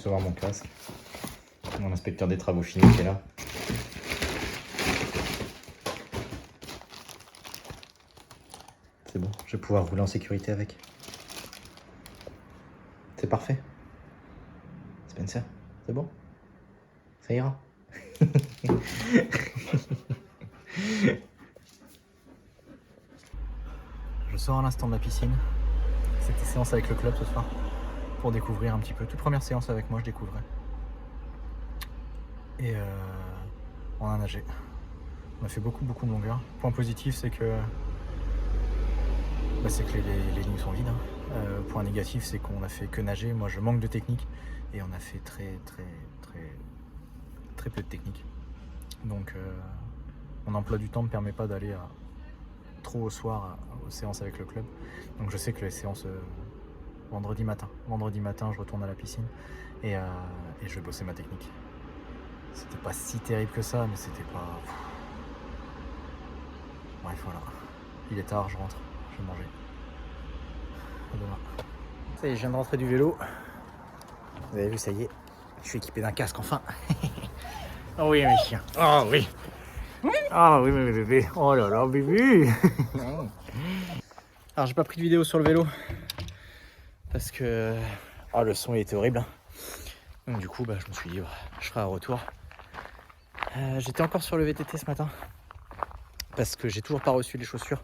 recevoir mon casque. Mon inspecteur des travaux finis qui est là. C'est bon, je vais pouvoir rouler en sécurité avec. C'est parfait. Spencer, c'est bon? Ça ira? Je sors à l'instant de la piscine. C'était séance avec le club ce soir pour découvrir un petit peu. Toute première séance avec moi, je découvrais. Et on a nagé. On a fait beaucoup de longueur. Point positif, c'est que les lignes sont vides. Point négatif, c'est qu'on a fait que nager. Moi, je manque de technique et on a fait très peu de technique. Donc, mon emploi du temps ne me permet pas d'aller trop au soir aux séances avec le club. Donc, je sais que les séances vendredi matin, je retourne à la piscine et je vais bosser ma technique. C'était pas si terrible que ça, mais c'était pas. Bref, voilà. Il est tard, je rentre, je vais manger. À demain. Ça y est, je viens de rentrer du vélo. Vous avez vu, ça y est, je suis équipé d'un casque enfin. Oh oui, mes chiens. Oh oui. Ah oui, mes bébés. Oh là là, bébé. Alors, j'ai pas pris de vidéo sur le vélo parce que le son il était horrible. Donc du coup, je me suis dit, je ferai un retour. J'étais encore sur le VTT ce matin parce que j'ai toujours pas reçu les chaussures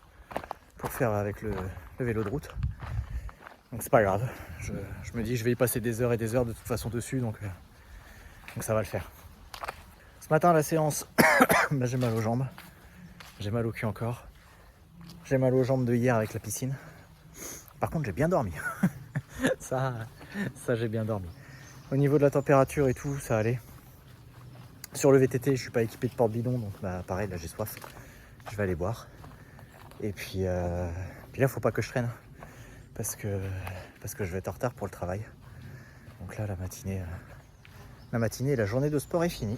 pour faire avec le vélo de route. Donc c'est pas grave. Je me dis, je vais y passer des heures et des heures de toute façon dessus, donc ça va le faire. Ce matin, la séance, j'ai mal aux jambes, j'ai mal au cul encore, j'ai mal aux jambes de hier avec la piscine. Par contre, j'ai bien dormi. ça j'ai bien dormi. Au niveau de la température et tout, ça allait. Sur le VTT, je suis pas équipé de porte-bidon, donc pareil, là j'ai soif. Je vais aller boire. Et puis là, faut pas que je traîne parce que je vais être en retard pour le travail. Donc là, la matinée et la journée de sport est finie.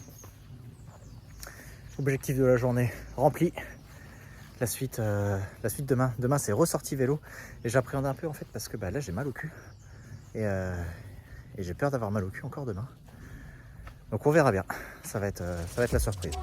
Objectif de la journée rempli. La suite demain. Demain, c'est ressorti vélo. Et j'appréhende un peu en fait parce que là, j'ai mal au cul. Et j'ai peur d'avoir mal au cul encore demain. Donc on verra bien. Ça va être la surprise.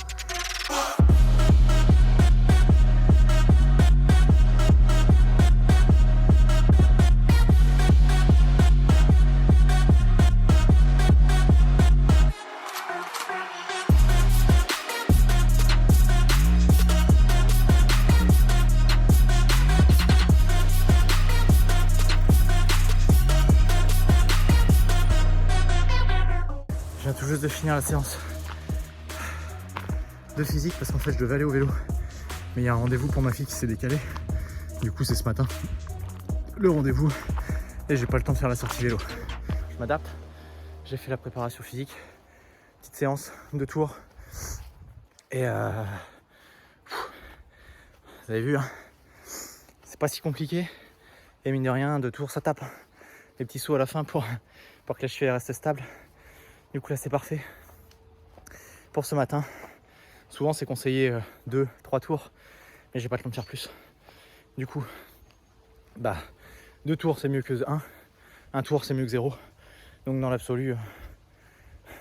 Je viens tout juste de finir la séance de physique parce qu'en fait je devais aller au vélo. Mais il y a un rendez-vous pour ma fille qui s'est décalé. Du coup c'est ce matin le rendez-vous et j'ai pas le temps de faire la sortie vélo. Je m'adapte. J'ai fait la préparation physique. Petite séance, 2 tours. Et vous avez vu, hein, c'est pas si compliqué. Et mine de rien, 2 tours ça tape. Les petits sauts à la fin pour que la cheville reste stable. Du coup là c'est parfait pour ce matin. Souvent c'est conseillé 2-3 tours, mais j'ai pas le temps de faire plus. Du coup 2 tours c'est mieux que 1 tour c'est mieux que 0. Donc dans l'absolu,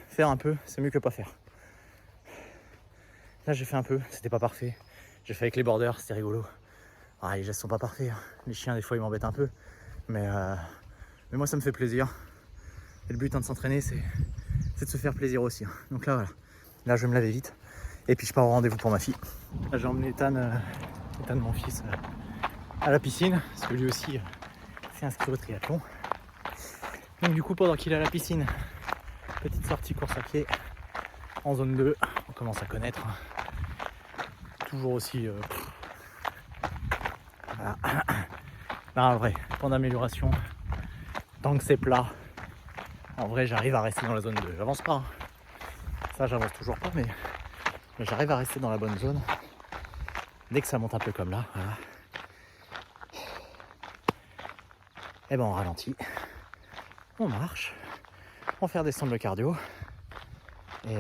faire un peu c'est mieux que pas faire. Là j'ai fait un peu, c'était pas parfait. J'ai fait avec les borders, c'était rigolo. Les gestes sont pas parfaits, hein. Les chiens des fois ils m'embêtent un peu, mais moi ça me fait plaisir. Et le but de s'entraîner c'est de se faire plaisir aussi, hein. Donc là voilà, là je vais me laver vite et puis je pars au rendez-vous pour ma fille. Là j'ai emmené Ethan, mon fils, à la piscine parce que lui aussi s'est inscrit au triathlon. Donc du coup pendant qu'il est à la piscine, petite sortie course à pied en zone 2, on commence à connaître. Toujours aussi voilà. Non, en vrai, point d'amélioration, tant que c'est plat, en vrai j'arrive à rester dans la zone 2. J'avance pas, hein. Ça j'avance toujours pas, mais j'arrive à rester dans la bonne zone. Dès que ça monte un peu comme là, voilà. Et on ralentit, on marche, on fait redescendre le cardio et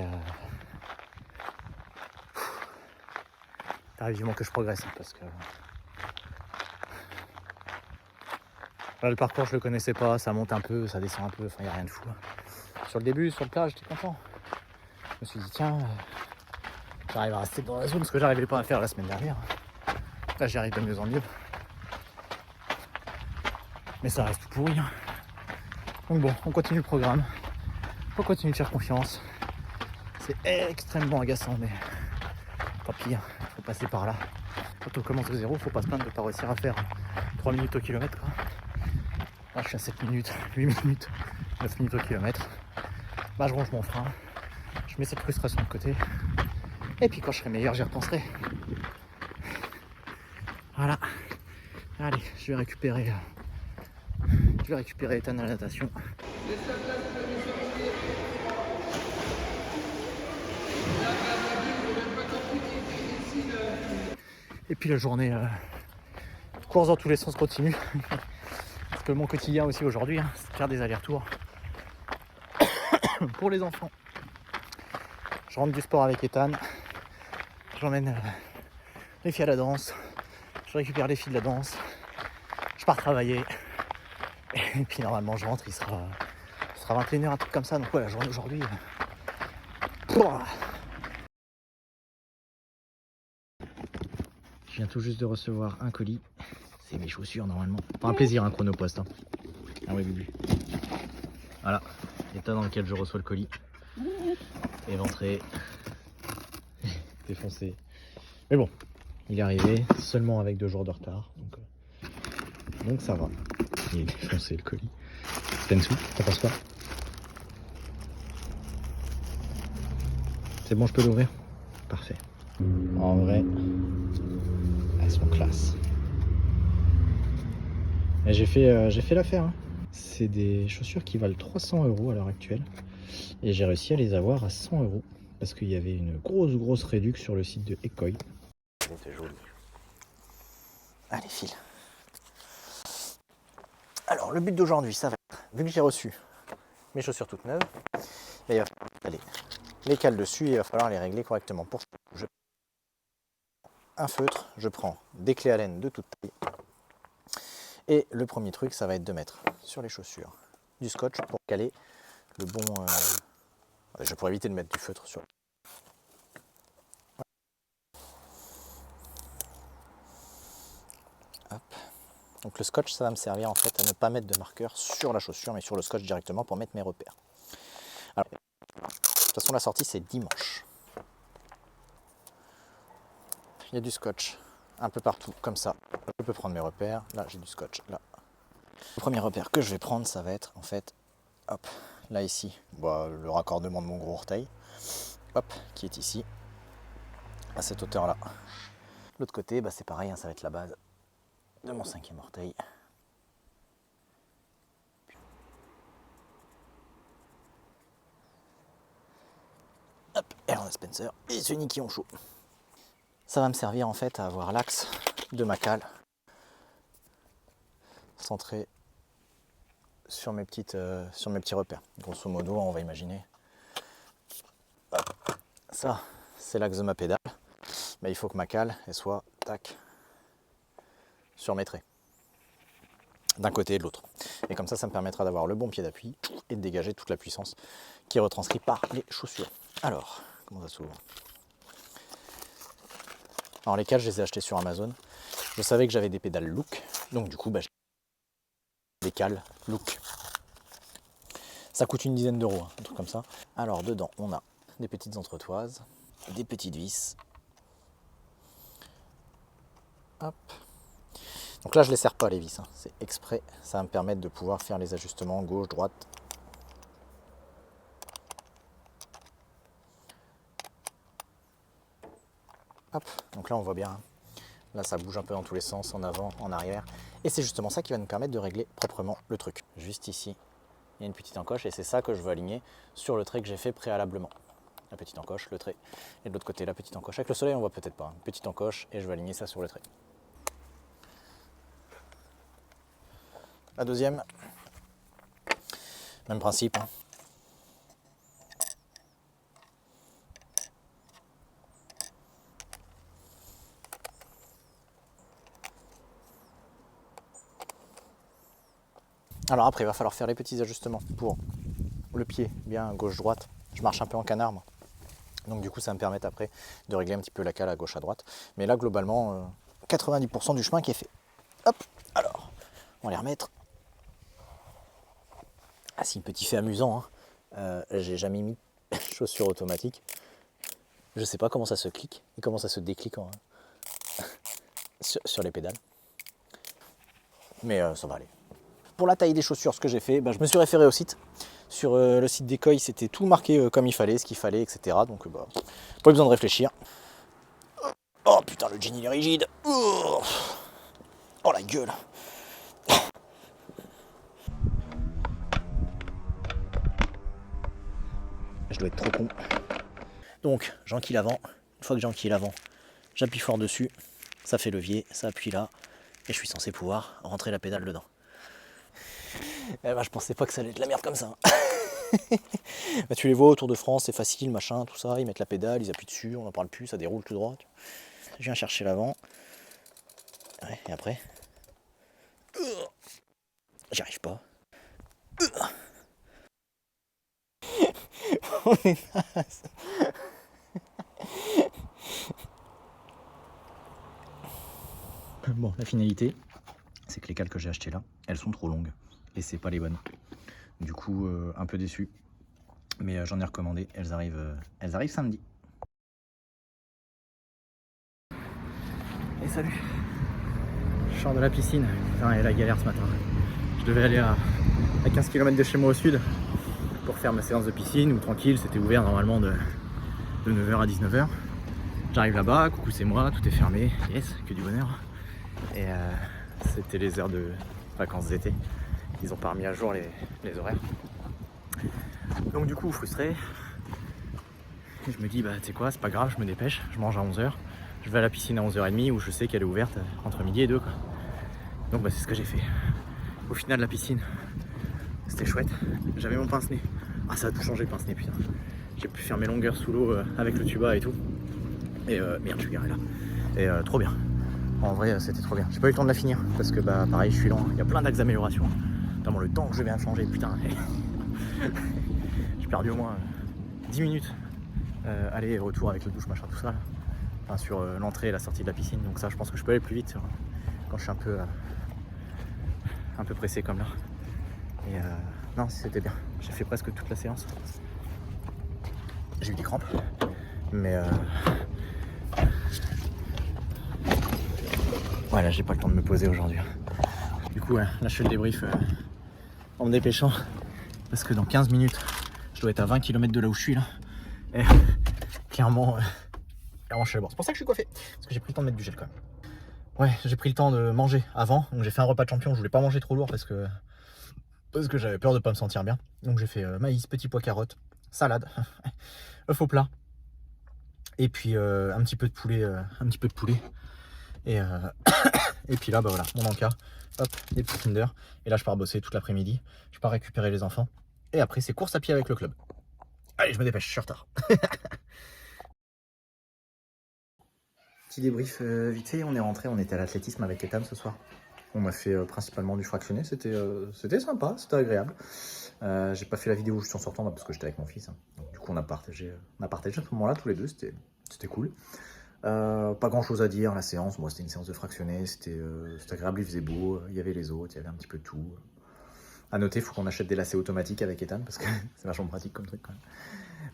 t'arrives vivement que je progresse, hein, parce que là, le parcours je le connaissais pas, ça monte un peu, ça descend un peu, enfin il n'y a rien de fou. Sur le début, sur le plat, j'étais content. Je me suis dit, tiens, j'arrive à rester dans la zone, ce que j'arrivais pas à faire la semaine dernière. Là, j'y arrive de mieux en mieux. Mais ça reste tout pourri. Hein. Donc bon, on continue le programme. On continue de faire confiance. C'est extrêmement agaçant, mais tant pis, hein, faut passer par là. Quand on commence de zéro, faut pas se plaindre de pas réussir à faire 3 minutes au kilomètre. Quoi. Là, je suis à 7 minutes, 8 minutes, 9 minutes au kilomètre. Bah, je range mon frein. Je mets cette frustration de côté. Et puis quand je serai meilleur, j'y repenserai. Voilà. Allez, je vais récupérer Ethan à la natation. Et puis la journée course dans tous les sens continue. Parce que mon quotidien aussi aujourd'hui, hein, c'est de faire des allers-retours pour les enfants. Je rentre du sport avec Ethan. J'emmène les filles à la danse. Je récupère les filles de la danse. Je pars travailler. Et puis normalement je rentre, il sera 21h, un truc comme ça. Donc ouais, la journée aujourd'hui. Je viens tout juste de recevoir un colis. C'est mes chaussures normalement. Pas un plaisir, un chronopost. Hein. Ah ouais, Bubu. Voilà, l'état dans lequel je reçois le colis. Éventré. Défoncé. Mais bon, il est arrivé seulement avec 2 jours de retard. Donc ça va. Il est défoncé le colis. Tensu, t'en penses quoi? C'est bon, je peux l'ouvrir? Parfait. En vrai, elles sont classe. Et j'ai fait l'affaire. Hein. C'est des chaussures qui valent 300 € à l'heure actuelle. Et j'ai réussi à les avoir à 100 €. Parce qu'il y avait une grosse réduction sur le site de Ekoi. C'était joli. Allez, file. Alors, le but d'aujourd'hui, ça va être, vu que j'ai reçu mes chaussures toutes neuves, il va falloir aller les cales dessus et il va falloir les régler correctement. Pour ça, je prends un feutre, je prends des clés Allen de toute taille. Et le premier truc, ça va être de mettre sur les chaussures du scotch pour caler le bon... je pourrais éviter de mettre du feutre sur... Hop. Donc le scotch, ça va me servir en fait à ne pas mettre de marqueur sur la chaussure, mais sur le scotch directement pour mettre mes repères. Alors, de toute façon, la sortie, c'est dimanche. Il y a du scotch un peu partout, comme ça. Je peux prendre mes repères. Là, j'ai du scotch, là. Le premier repère que je vais prendre, ça va être en fait, hop, là ici, le raccordement de mon gros orteil, hop, qui est ici, à cette hauteur-là. L'autre côté, c'est pareil, hein, ça va être la base de mon 5e orteil. Hop, et on a Spencer et c'est Niki en chaud. Ça va me servir en fait à avoir l'axe de ma cale centré sur mes petits repères. Grosso modo, on va imaginer. Hop, ça, c'est l'axe de ma pédale. Il faut que ma cale elle soit tac sur mes traits. D'un côté et de l'autre. Et comme ça me permettra d'avoir le bon pied d'appui et de dégager toute la puissance qui est retranscrite par les chaussures. Alors, comment ça s'ouvre? Alors les cales, je les ai achetées sur Amazon. Je savais que j'avais des pédales Look, donc du coup, j'ai des cales Look. Ça coûte une dizaine d'euros, un truc comme ça. Alors dedans, on a des petites entretoises, des petites vis. Hop. Donc là, je ne les serre pas les vis, hein. C'est exprès. Ça va me permettre de pouvoir faire les ajustements gauche, droite. Hop. Donc là, on voit bien. Hein. Là, ça bouge un peu dans tous les sens, en avant, en arrière. Et c'est justement ça qui va nous permettre de régler proprement le truc. Juste ici, il y a une petite encoche et c'est ça que je veux aligner sur le trait que j'ai fait préalablement. La petite encoche, le trait. Et de l'autre côté, la petite encoche. Avec le soleil, on voit peut-être pas. Une petite encoche et je vais aligner ça sur le trait. La deuxième, même principe. Hein. Alors après, il va falloir faire les petits ajustements pour le pied bien gauche-droite. Je marche un peu en canard moi. Donc du coup ça me permet après de régler un petit peu la cale à gauche à droite. Mais là globalement 90% du chemin qui est fait. Hop, alors on va les remettre. Ah si, petit fait amusant, hein. J'ai jamais mis chaussures automatiques. Je sais pas comment ça se clique et comment ça se déclique sur les pédales. Mais ça va aller. Pour la taille des chaussures, ce que j'ai fait, je me suis référé au site. Sur le site d'Ecoy, c'était tout marqué comme il fallait, ce qu'il fallait, etc. Donc pas besoin de réfléchir. Oh putain, le jean il est rigide. Oh la gueule. Je dois être trop con. Donc j'enquille l'avant. Une fois que j'enquille l'avant, j'appuie fort dessus. Ça fait levier, ça appuie là. Et je suis censé pouvoir rentrer la pédale dedans. Je pensais pas que ça allait être la merde comme ça. Tu les vois au Tour de France, c'est facile, machin, tout ça. Ils mettent la pédale, ils appuient dessus, on n'en parle plus, ça déroule tout droit. Je viens chercher l'avant. Ouais, et après, j'y arrive pas. On est naze. Bon, la finalité, c'est que les cales que j'ai achetées là, elles sont trop longues et c'est pas les bonnes. Du coup, un peu déçu. Mais j'en ai recommandé, elles arrivent samedi. Et salut. Je sors de la piscine. Putain, et la galère ce matin. Je devais aller à 15 km de chez moi au sud pour faire ma séance de piscine, où tranquille, c'était ouvert normalement de 9h à 19h. J'arrive là-bas, coucou c'est moi, tout est fermé, yes, que du bonheur. Et c'était les heures de vacances d'été. Ils ont pas remis à jour les horaires. Donc du coup, frustré, je me dis, tu sais quoi, c'est pas grave, je me dépêche, je mange à 11h. Je vais à la piscine à 11h30 où je sais qu'elle est ouverte entre midi et 2 quoi. Donc c'est ce que j'ai fait. Au final la piscine, c'était chouette. J'avais mon pince-nez. Ah ça a tout changé le pince-nez putain. J'ai pu faire mes longueurs sous l'eau avec le tuba et tout. Et merde je suis garé là. Et trop bien. En vrai c'était trop bien. J'ai pas eu le temps de la finir parce que pareil je suis lent. Il y a plein d'axes d'amélioration. Notamment le temps que je viens de changer putain. J'ai perdu au moins 10 minutes. Aller et retour avec le douche machin tout ça là. Enfin, sur l'entrée et la sortie de la piscine, donc ça je pense que je peux aller plus vite quand je suis un peu pressé comme là. Et non c'était bien, j'ai fait presque toute la séance. J'ai eu des crampes, mais voilà, j'ai pas le temps de me poser aujourd'hui. Du coup là je fais le débrief en me dépêchant parce que dans 15 minutes je dois être à 20 km de là où je suis là. Et clairement je suis à bord. C'est pour ça que je suis coiffé, parce que j'ai pris le temps de mettre du gel quand même. Ouais, j'ai pris le temps de manger avant, donc j'ai fait un repas de champion. Je voulais pas manger trop lourd parce que j'avais peur de pas me sentir bien. Donc j'ai fait maïs, petit pois carottes, salade, œuf au plat, et puis un petit peu de poulet, et puis là voilà, mon encas, hop, des petits Kinder, et là je pars bosser toute l'après-midi. Je pars récupérer les enfants, et après c'est course à pied avec le club. Allez, je me dépêche, je suis en retard. Petit débrief vite fait, on est rentré, on était à l'athlétisme avec Ethan ce soir. On a fait principalement du fractionné, c'était sympa, c'était agréable. J'ai pas fait la vidéo juste en sortant parce que j'étais avec mon fils. Hein. Donc, du coup on a partagé ce moment-là tous les deux, c'était cool. Pas grand chose à dire, la séance, moi c'était une séance de fractionné, c'était agréable, il faisait beau, il y avait les autres, il y avait un petit peu de tout. À noter, il faut qu'on achète des lacets automatiques avec Ethan parce que c'est vachement pratique comme truc quand même.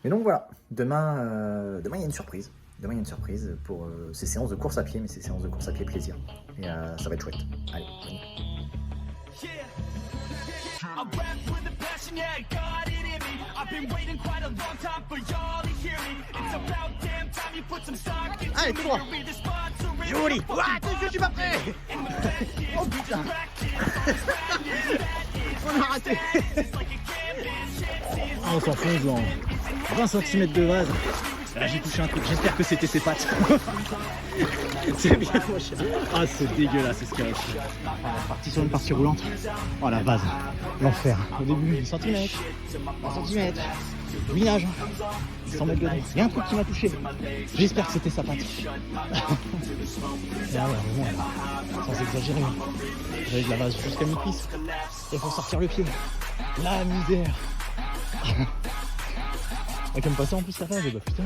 Mais donc voilà, demain il y a une surprise. Demain, il y a une surprise pour ces séances de course à pied, mais ces séances de course à pied plaisir. Et ça va être chouette. Allez, on y va. Allez, tout droit. Joli. Je suis pas prêt. Oh putain. On a raté. On s'enfonce dans 20 cm de vase. Là j'ai touché un truc, j'espère que c'était ses pattes. C'est bien moche. Ah c'est dégueulasse, c'est ce qu'il y a aussi. Parti sur une partie roulante. Oh la base, l'enfer. Au début, 1 cm, 1 cm, village, 100 mètres dedans. Il y a un truc qui m'a touché. J'espère que c'était sa patte. Et ah ouais, vraiment, sans exagérer. J'avais de la base jusqu'à mi-cuisse. Et pour sortir le pied. La misère. Et comme passer en plus la page, bah putain,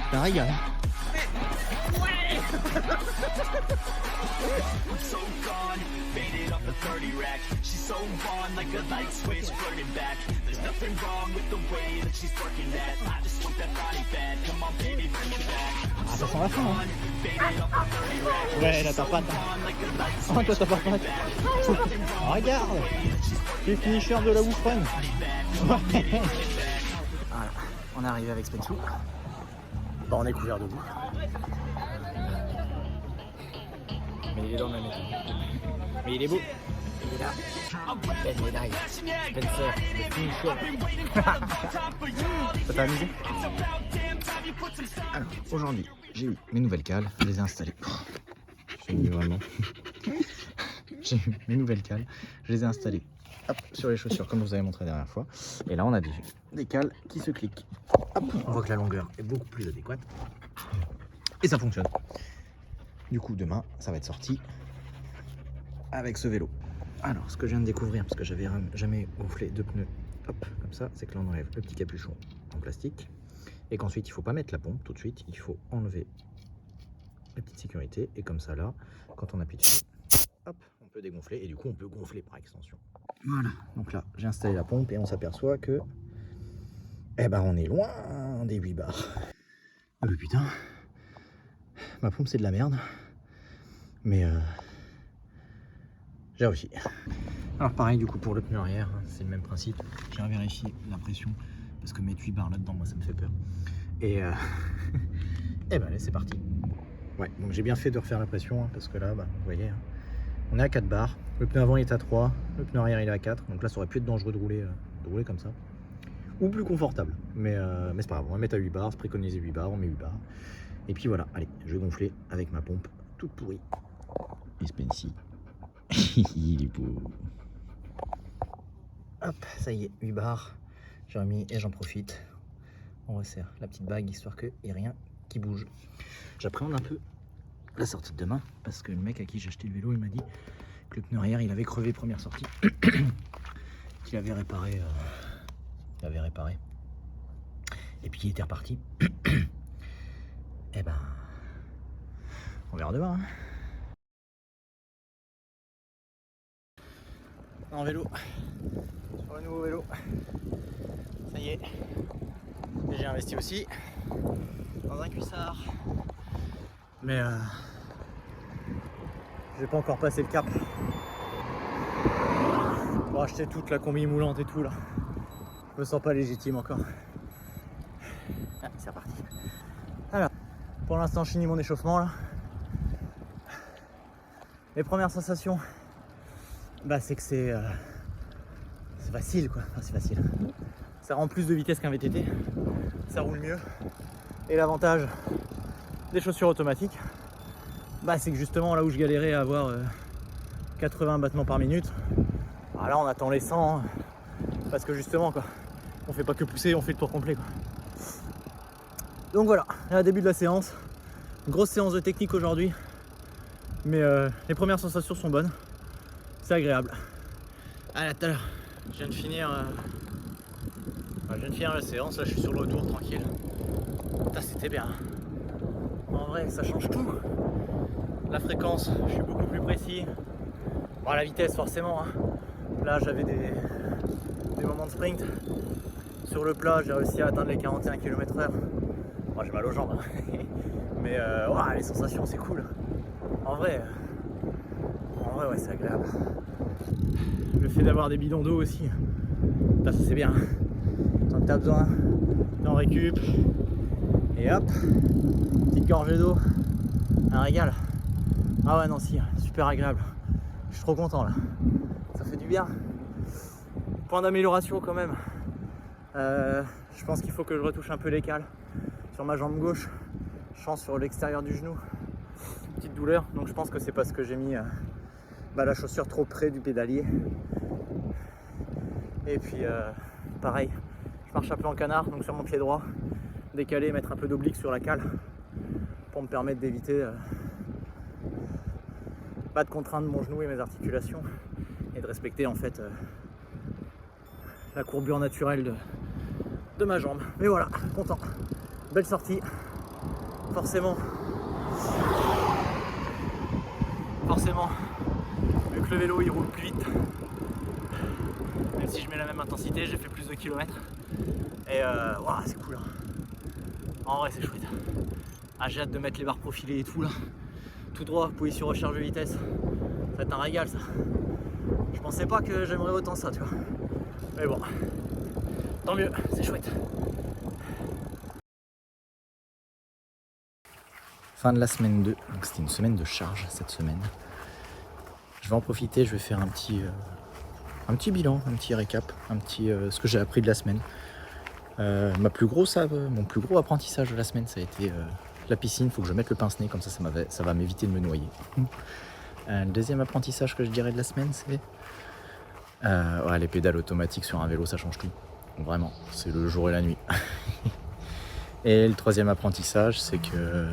c'est un régal. So gone, faded off the 30 rack. She's so on like a light switch, flirting back. There's nothing wrong with the way that she's working that. I just want that body bad. Come on, baby, bring it back. Ah, ça sent la fin, hein. Faded off the 30 rack. Ouais, là t'as pas. Oh, toi t'as pas patte. Oh, regarde, le finisher de la Woufren. Ouais. Voilà, on est arrivé avec Spensu. Bon, on est couvert de boue. Mais il est dans le même état. Mais il est beau. Il est là. Belle médaille. Spencer, le finisher. Ça t'a amusé? Alors, aujourd'hui, j'ai eu mes nouvelles cales. Je les ai installées. J'ai mis vraiment. J'ai eu mes nouvelles cales. Je les ai installées hop, sur les chaussures, comme je vous avais montré la dernière fois. Et là, on a des cales qui se cliquent. Hop, on voit que la longueur est beaucoup plus adéquate. Et ça fonctionne. Du coup, demain, ça va être sorti avec ce vélo. Alors, ce que je viens de découvrir, parce que j'avais jamais gonflé de pneus, hop, comme ça, c'est que là, on enlève le petit capuchon en plastique. Et qu'ensuite, il ne faut pas mettre la pompe tout de suite. Il faut enlever la petite sécurité. Et comme ça, là, quand on appuie dessus, hop, on peut dégonfler. Et du coup, on peut gonfler par extension. Voilà. Donc là, j'ai installé la pompe et on s'aperçoit que, eh ben, on est loin des 8 bars. Ah mais putain, ma pompe, c'est de la merde. Mais j'ai réussi. Alors pareil du coup pour le pneu arrière, hein, c'est le même principe. J'ai vérifié la pression parce que mettre 8 barres là-dedans, moi ça me fait peur. Et, et ben allez, c'est parti. Ouais, donc j'ai bien fait de refaire la pression hein, parce que là, bah, vous voyez, hein, on est à 4 barres. Le pneu avant il est à 3, le pneu arrière il est à 4. Donc là ça aurait pu être dangereux de rouler comme ça. Ou plus confortable. Mais c'est pas grave, on va mettre à 8 barres, se préconiser 8 barres, on met 8 barres. Et puis voilà, allez, je vais gonfler avec ma pompe toute pourrie. Et Spency, il est beau. Hop, ça y est, 8 barres. J'ai remis et j'en profite. On resserre la petite bague histoire qu'il n'y ait rien qui bouge. J'appréhende un peu la sortie de demain parce que le mec à qui j'ai acheté le vélo, il m'a dit que le pneu arrière il avait crevé première sortie. Qu'il avait réparé. Et puis il était reparti. Et ben, on verra demain. Hein. En vélo, sur le nouveau vélo, ça y est, j'ai investi aussi dans un cuissard, mais j'ai pas encore passé le cap pour acheter toute la combi moulante et tout là, je me sens pas légitime encore. Ah, c'est reparti. Alors, pour l'instant je finis mon échauffement là. Les premières sensations, bah c'est que c'est facile quoi, enfin, c'est facile. Ça rend plus de vitesse qu'un VTT, ça roule mieux. Et l'avantage des chaussures automatiques, bah c'est que justement là où je galérais à avoir 80 battements par minute, bah là on attend les 100 hein, parce que justement quoi, on fait pas que pousser, on fait le tour complet quoi. Donc voilà, là début de la séance, grosse séance de technique aujourd'hui, mais les premières sensations sont bonnes. C'est agréable. Allez, tout à l'heure, je viens de finir la séance, là je suis sur le retour tranquille. Putain, c'était bien. En vrai, ça change tout. La fréquence, je suis beaucoup plus précis. Bon, la vitesse, forcément. Hein. Là, j'avais des moments de sprint. Sur le plat, j'ai réussi à atteindre les 41 km/h. Bon, j'ai mal aux jambes. Hein. Mais wow, les sensations, c'est cool. En vrai, ouais, c'est agréable. Le fait d'avoir des bidons d'eau aussi, ça c'est bien. Quand t'as besoin, t'en récup. Et hop, petite gorgée d'eau, un régal. Ah ouais non si, super agréable. Je suis trop content là. Ça fait du bien. Point d'amélioration quand même. Je pense qu'il faut que je retouche un peu les cales sur ma jambe gauche. Je sens sur l'extérieur du genou. Petite douleur, donc je pense que c'est parce que j'ai mis la chaussure trop près du pédalier. Et puis pareil, je marche un peu en canard, donc sur mon pied droit, décaler, mettre un peu d'oblique sur la cale pour me permettre d'éviter de contraindre mon genou et mes articulations et de respecter en fait la courbure naturelle de ma jambe. Mais voilà, content. Belle sortie. Forcément, vu que le vélo il roule plus vite, même si je mets la même intensité, j'ai fait plus de kilomètres. Et wow, c'est cool. Hein. En vrai, c'est chouette. Ah, j'ai hâte de mettre les barres profilées et tout là. Tout droit, appuyer sur recharge de vitesse. Ça va être un régal ça. Je pensais pas que j'aimerais autant ça, tu vois. Mais bon, tant mieux, c'est chouette. Fin de la semaine 2, donc c'était une semaine de charge cette semaine. Je vais en profiter, je vais faire un petit bilan, un petit récap, ce que j'ai appris de la semaine. Mon plus gros apprentissage de la semaine, ça a été la piscine. Il faut que je mette le pince-nez, comme ça va m'éviter de me noyer. Le deuxième apprentissage que je dirais de la semaine, c'est les pédales automatiques sur un vélo, ça change tout. Donc, vraiment, c'est le jour et la nuit. Et le troisième apprentissage, c'est que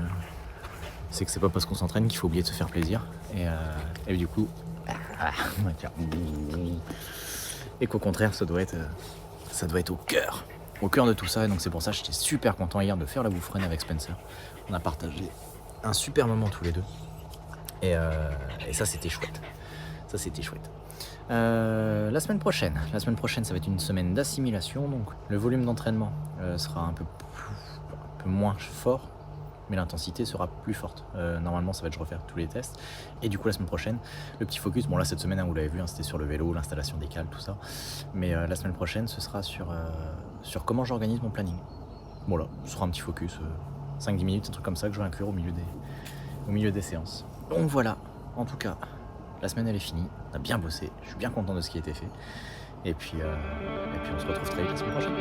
c'est pas parce qu'on s'entraîne qu'il faut oublier de se faire plaisir. Et du coup, et qu'au contraire, ça doit être au cœur de tout ça. Et donc c'est pour ça que j'étais super content hier de faire la Woofren avec Spencer. On a partagé un super moment tous les deux. Et ça c'était chouette. La semaine prochaine, ça va être une semaine d'assimilation. Donc le volume d'entraînement sera un peu moins fort, mais l'intensité sera plus forte. Normalement ça va être je refaire tous les tests. Et du coup la semaine prochaine, le petit focus, bon là cette semaine vous l'avez vu, c'était sur le vélo, l'installation des cales, tout ça. Mais la semaine prochaine ce sera sur comment j'organise mon planning. Voilà, ce sera un petit focus, 5-10 minutes, un truc comme ça que je vais inclure au milieu des séances. Donc voilà, en tout cas, la semaine elle est finie, on a bien bossé, je suis bien content de ce qui a été fait. Et puis on se retrouve très vite la semaine prochaine.